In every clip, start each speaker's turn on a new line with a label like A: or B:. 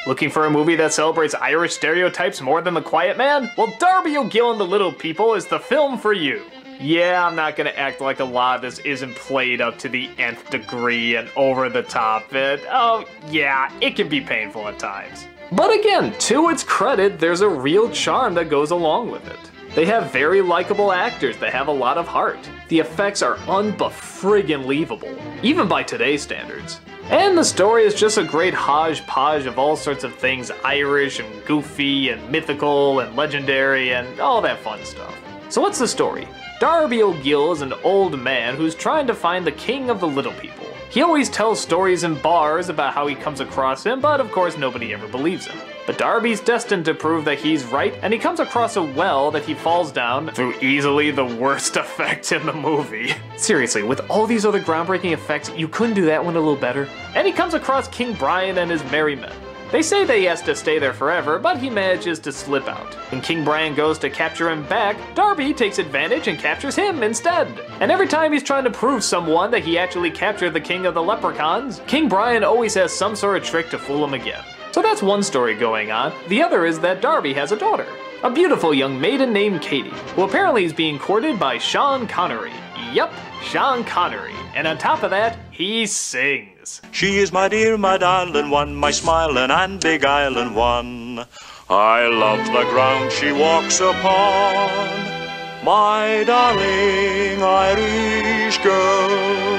A: Looking for a movie that celebrates Irish stereotypes more than The Quiet Man? Well, Darby O'Gill and the Little People is the film for you. Yeah, I'm not gonna act like a lot of this isn't played up to the nth degree and over the top. Oh yeah, it can be painful at times. But again, to its credit, there's a real charm that goes along with it. They have very likable actors that have a lot of heart. The effects are unbefriggin-leavable, even by today's standards. And the story is just a great hodgepodge of all sorts of things Irish and goofy and mythical and legendary and all that fun stuff. So what's the story? Darby O'Gill is an old man who's trying to find the king of the little people. He always tells stories in bars about how he comes across him, but of course nobody ever believes him. But Darby's destined to prove that he's right, and he comes across a well that he falls down through easily the worst effects in the movie. Seriously, with all these other groundbreaking effects, you couldn't do that one a little better? And he comes across King Brian and his merry men. They say that he has to stay there forever, but he manages to slip out. When King Brian goes to capture him back, Darby takes advantage and captures him instead. And every time he's trying to prove someone that he actually captured the king of the leprechauns, King Brian always has some sort of trick to fool him again. So that's one story going on. The other is that Darby has a daughter, a beautiful young maiden named Katie, who apparently is being courted by Sean Connery. Yup, Sean Connery. And on top of that, he sings.
B: She is my dear, my darling one, my smiling and beguiling one. I love the ground she walks upon, my darling Irish girl.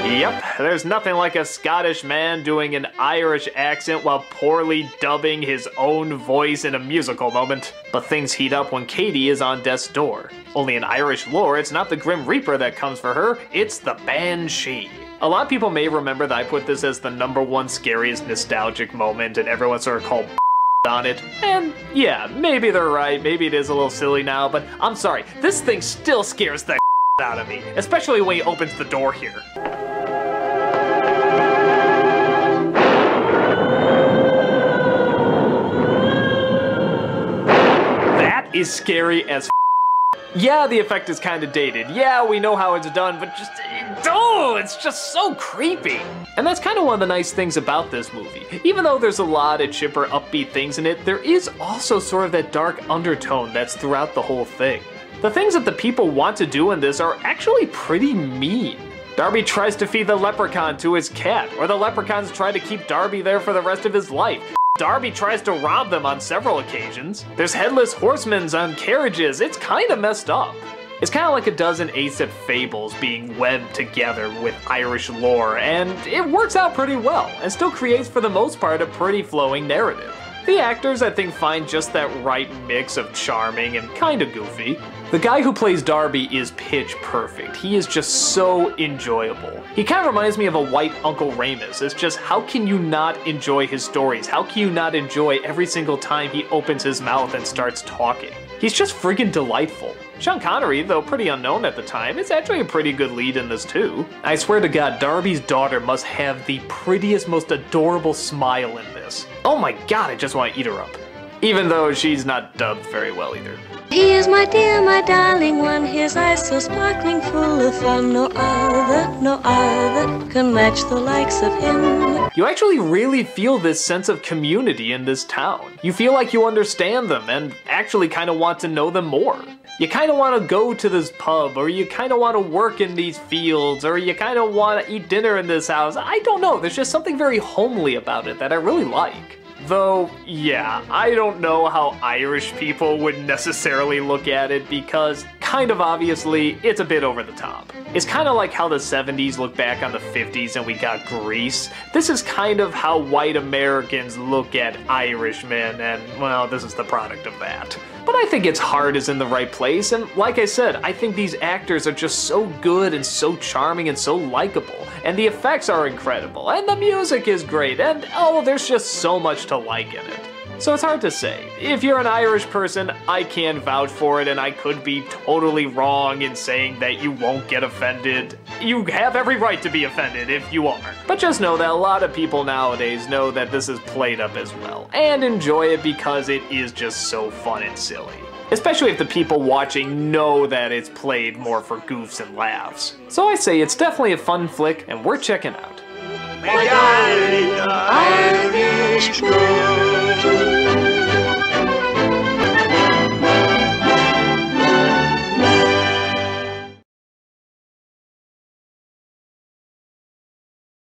A: Yep, there's nothing like a Scottish man doing an Irish accent while poorly dubbing his own voice in a musical moment. But things heat up when Katie is on death's door. Only in Irish lore, it's not the Grim Reaper that comes for her, it's the Banshee. A lot of people may remember that I put this as the #1 scariest nostalgic moment and everyone sort of called on it. And yeah, maybe they're right, maybe it is a little silly now, but I'm sorry, this thing still scares the out of me, especially when he opens the door here. That is scary as Yeah, the effect is kind of dated. Yeah, we know how it's done, but just, oh, it's just so creepy. And that's kind of one of the nice things about this movie. Even though there's a lot of chipper, upbeat things in it, there is also sort of that dark undertone that's throughout the whole thing. The things that the people want to do in this are actually pretty mean. Darby tries to feed the leprechaun to his cat, or the leprechauns try to keep Darby there for the rest of his life. Darby tries to rob them on several occasions. There's headless horsemen on carriages. It's kind of messed up. It's kind of like a dozen Aesop fables being webbed together with Irish lore, and it works out pretty well, and still creates for the most part a pretty flowing narrative. The actors, I think, find just that right mix of charming and kind of goofy. The guy who plays Darby is pitch perfect. He is just so enjoyable. He kind of reminds me of a white Uncle Remus. It's just, how can you not enjoy his stories? How can you not enjoy every single time he opens his mouth and starts talking? He's just friggin' delightful. Sean Connery, though pretty unknown at the time, is actually a pretty good lead in this too. I swear to God, Darby's daughter must have the prettiest, most adorable smile in this. Oh my God, I just want to eat her up. Even though she's not dubbed very well either.
C: He is my dear, my darling one, his eyes so sparkling full of fun. No other can match the likes of him.
A: You actually really feel this sense of community in this town. You feel like you understand them and actually kind of want to know them more. You kind of want to go to this pub, or you kind of want to work in these fields, or you kind of want to eat dinner in this house. I don't know, there's just something very homely about it that I really like. Though, yeah, I don't know how Irish people would necessarily look at it because, kind of obviously, it's a bit over the top. It's kind of like how the 70s look back on the 50s and we got Grease. This is kind of how white Americans look at Irishmen, and, well, this is the product of that. But I think its heart is in the right place, and like I said, I think these actors are just so good and so charming and so likable, and the effects are incredible, and the music is great, and oh, there's just so much to like in it. So it's hard to say. If you're an Irish person, I can vouch for it, and I could be totally wrong in saying that you won't get offended. You have every right to be offended if you are. But just know that a lot of people nowadays know that this is played up as well, and enjoy it because it is just so fun and silly. Especially if the people watching know that it's played more for goofs and laughs. So I say it's definitely a fun flick, and worth checking out.